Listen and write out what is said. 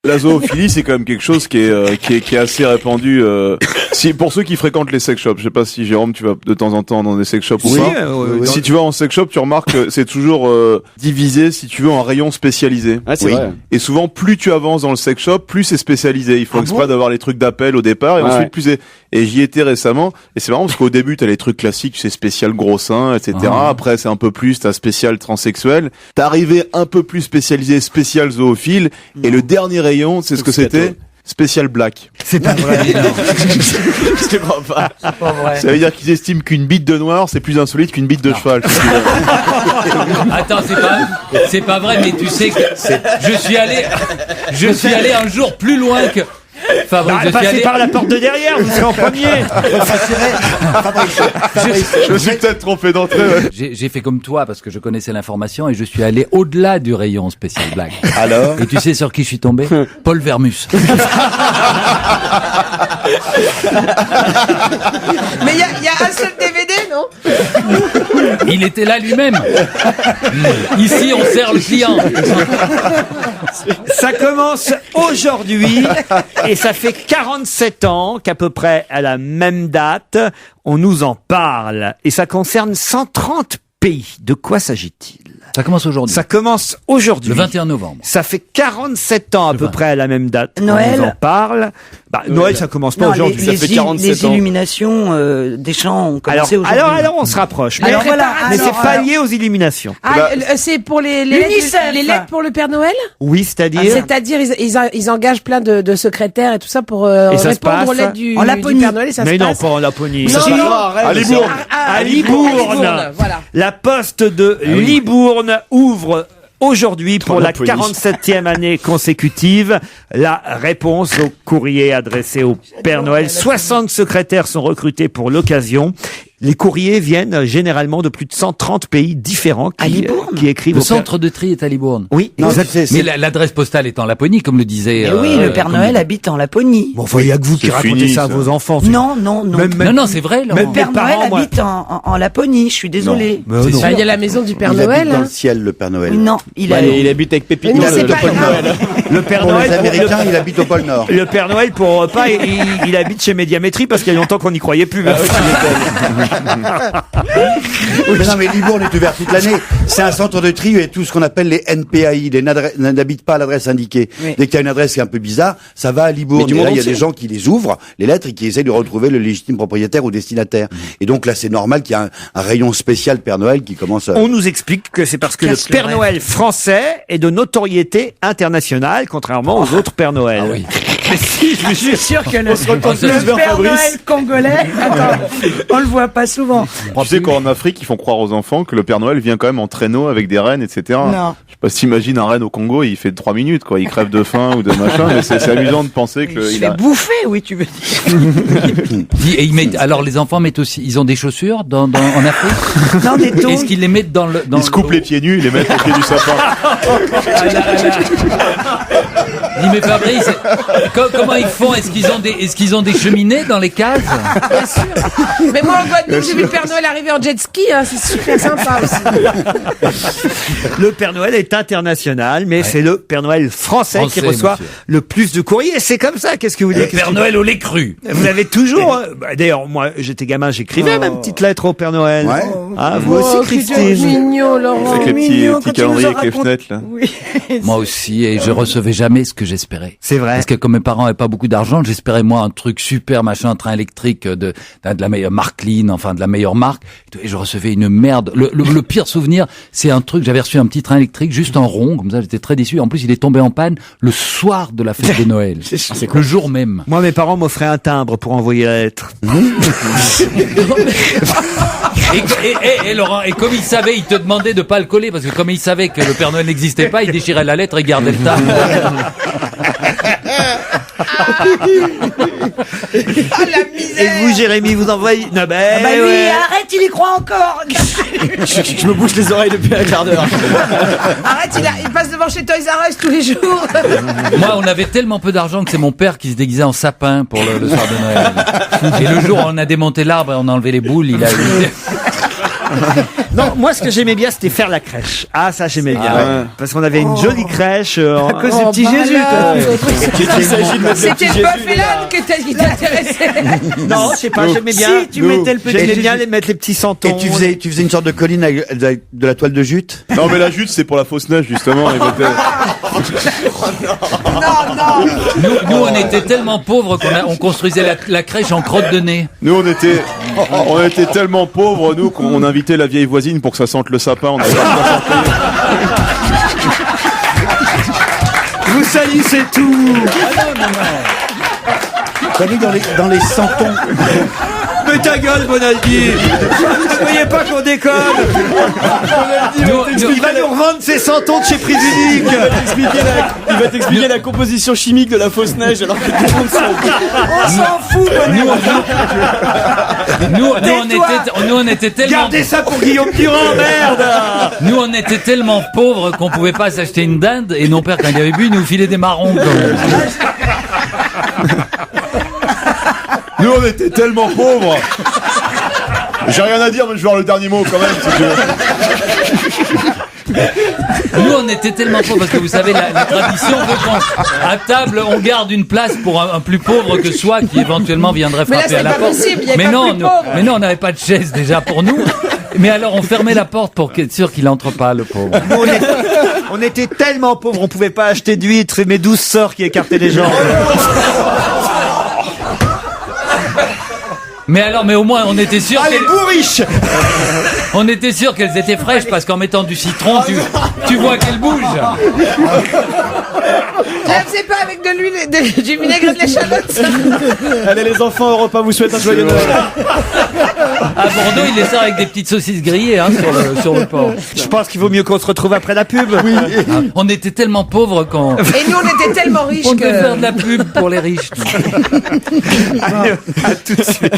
La zoophilie, c'est quand même quelque chose qui est assez répandu. Pour ceux qui fréquentent les sex shops, je sais pas si Jérôme, tu vas de temps en temps dans des sex shops ou pas. Si tu vas en sex shop, tu remarques que c'est toujours divisé, si tu veux, en rayons spécialisés. Ah, c'est vrai. Et souvent, plus tu avances dans le sex shop, plus c'est spécialisé. Il faut exprès d'avoir les trucs d'appel au départ, et ensuite plus et j'y étais récemment. Et c'est marrant parce qu'au début, t'as les trucs classiques, c'est spécial gros seins, etc. Après, c'est un peu plus, t'as spécial transsexuel. T'es arrivé un peu plus spécialisé, spécial zoophile. Et le dernier rayon, c'est ce que c'était? Spécial black. C'est pas vrai. Je crois pas. C'est pas vrai. Ça veut dire qu'ils estiment qu'une bite de noir, c'est plus insolite qu'une bite de cheval. Attends, c'est pas vrai, mais tu sais que je suis allé un jour plus loin que Fabrice. Passez par la porte de derrière, vous serez en premier. Je me suis peut-être trompé d'entrée. Ouais. J'ai fait comme toi parce que je connaissais l'information et je suis allé au-delà du rayon spécial black. Alors? Et tu sais sur qui je suis tombé? Paul Vermus. Mais il y a un seul DVD, non? Il était là lui-même. Ici, on sert le client. Ça commence aujourd'hui et ça fait 47 ans qu'à peu près à la même date, on nous en parle. Et ça concerne 130 pays. De quoi s'agit-il? Ça commence aujourd'hui. Ça commence aujourd'hui. Le 21 novembre. Ça fait 47 ans à peu près à la même date. Noël. On nous en parle. Noël, ça commence pas aujourd'hui. Ça fait 47 ans. Les illuminations des champs ont commencé aujourd'hui. Alors, on se rapproche. Alors voilà. Mais c'est pas lié aux illuminations. C'est pour les lettres pour le Père Noël? Oui, c'est-à-dire. C'est-à-dire, ils engagent plein de secrétaires et tout ça pour ça se répondre passe aux lettres du Laponie. Père Noël. Et ça Mais se non, passe. pas en Laponie. À Libourne. À Libourne. Voilà. La poste de Libourne ouvre aujourd'hui pour la 47e année consécutive la réponse au courrier adressé au Père Noël. 60 secrétaires sont recrutés pour l'occasion. Les courriers viennent généralement de plus de 130 pays différents qui écrivent. Le centre de tri est à Libourne. Oui, Non, Mais l'adresse postale est en Laponie, comme le disait. Oui, le Père Noël habite en Laponie. Bon, il y a que vous qui racontez ça à vos enfants. Non. Non, c'est vrai, Laurent. Le Père Noël habite en Laponie, je suis désolée. Il y a la maison du Père Il Noël. habite dans le ciel, le Père Noël. Non, il habite avec Pépito, Mais c'est le pas Pôle grave. Noël. Le Père Pour Noël, les Américains, il habite au pôle Nord. le Père Noël pour repas, il habite chez Médiamétrie parce qu'il y a longtemps qu'on n'y croyait plus. Oui, mais non, mais Libourne est ouvert toute l'année. C'est un centre de tri et tout ce qu'on appelle les NPAI, les n'habitent pas à l'adresse indiquée. Oui. Dès qu'il y a une adresse qui est un peu bizarre, ça va à Libourne. Et là, il y a des gens qui les ouvrent, les lettres, et qui essaient de retrouver le légitime propriétaire ou destinataire. Et donc là, c'est normal qu'il y ait un rayon spécial Père Noël qui commence à... On nous explique que c'est parce que le Casse le Père rêve. Noël français est de notoriété internationale, contrairement aux autres Pères Noël. Ah oui. Mais si, je me suis sûr que Le Père Noël congolais, attends, on le voit pas souvent. Tu sais qu'en Afrique, ils font croire aux enfants que le Père Noël vient quand même en traîneau avec des rennes, etc. Non. Je sais pas si t'imagines un renne au Congo, il fait 3 minutes, quoi. Il crève de faim ou de machin, mais c'est amusant de penser que Il fait bouffer, oui, tu veux dire. Et alors les enfants mettent aussi, ils ont des chaussures en Afrique. Non, des taux. Est-ce qu'ils les mettent dans le ils se coupent les pieds nus, ils les mettent au pied du sapin. Dis mais Fabrice, comment ils font? Est-ce qu'ils ont des cheminées dans les cases? Bien sûr. Mais moi, en Guadeloupe, j'ai vu le Père Noël arriver en jet ski, c'est super sympa aussi. Le Père Noël est international, mais c'est le Père Noël français qui reçoit monsieur. le plus de courriers. C'est comme ça. Qu'est-ce que vous voulez? Père Noël au lait cru. Vous avez toujours. D'ailleurs, moi, j'étais gamin, j'écrivais ma petite lettre au Père Noël. Ouais. Ah, vous aussi, C'est Christine. mignon, Laurent. Avec les petits calendriers avec les fenêtres, là. Oui. Moi aussi, et je recevais jamais ce que j'espérais. C'est vrai. Parce que comme mes parents avaient pas beaucoup d'argent, j'espérais moi un truc super machin, un train électrique de la meilleure marque Lean, enfin de la meilleure marque. Et je recevais une merde. Le pire souvenir, c'est un truc, j'avais reçu un petit train électrique juste en rond, comme ça j'étais très déçu. En plus, il est tombé en panne le soir de la fête de Noël. Le jour même. Moi, mes parents m'offraient un timbre pour envoyer la lettre. Et Laurent, et comme il savait, il te demandait de pas le coller, parce que comme il savait que le Père Noël n'existait pas, il déchirait la lettre et gardait le timbre. La misère. Et vous, Jérémy, vous envoyez... Non, Oui, arrête, il y croit encore. Je me bouche les oreilles depuis un quart d'heure. Arrête, il passe devant chez Toys R Us tous les jours. Moi, on avait tellement peu d'argent que c'est mon père qui se déguisait en sapin pour le soir de Noël. Et le jour où on a démonté l'arbre et on a enlevé les boules, il a eu... Non, moi, ce que j'aimais bien, c'était faire la crèche. Ah, ça, j'aimais bien. ouais. Parce qu'on avait une jolie crèche. À cause du petit Jésus, toi. C'était le bœuf et l'âne qui t'intéressait. Non, je sais pas, j'aimais bien. Si, tu mettais le petit J'aimais Jésus. bien mettre les petits santons. Et tu faisais une sorte de colline avec de la toile de jute. Non, mais la jute, c'est pour la fausse neige, justement. Ils mettaient- Nous, on était tellement pauvres on construisait la crèche en crotte de nez. Nous, on était tellement pauvres, nous, qu'on invitait la vieille voisine pour que ça sente le sapin. On avait pas Vous salissez tout. T'as vu dans les santons. Mais ta gueule, Bonaldi. Vous voyez pas qu'on déconne. Il va nous revendre ses santons de chez Prix Unique. Il va t'expliquer la composition chimique de la fausse neige alors que tout le monde On s'en fout, Nous, on était tellement... Gardez ça pour Guillaume Durand, merde. Nous, on était tellement pauvres qu'on pouvait pas s'acheter une dinde et nos pères, quand il avait bu, ils nous filaient des marrons. Nous, on était tellement pauvres. J'ai rien à dire, mais je vais avoir le dernier mot quand même, si tu veux. Nous, on était tellement pauvres parce que vous savez, la tradition veut qu'à table, on garde une place pour un plus pauvre que soi qui éventuellement viendrait Mais là, frapper à c'est la pas porte. possible, il y a pas plus pauvre. Mais non, on n'avait pas de chaise déjà pour nous. Mais alors, on fermait la porte pour être sûr qu'il entre pas, le pauvre. On était tellement pauvres, on pouvait pas acheter d'huîtres et mes 12 sœurs qui écartaient les jambes. Mais alors, mais au moins, on était sûr Allez, bourriche. on était sûr qu'elles étaient fraîches parce qu'en mettant du citron, tu vois qu'elles bougent. Tu la faisais pas avec de l'huile, du vinaigre et de l'échalote, ça? Allez les enfants, Europa vous souhaite un joyeux Noël. À Bordeaux, ils les servent avec des petites saucisses grillées sur le porc. Je pense qu'il vaut mieux qu'on se retrouve après la pub. Oui. On était tellement pauvres qu'on Et nous, on était tellement riches on devait faire que... de la pub pour les riches. Allez, à tout de suite.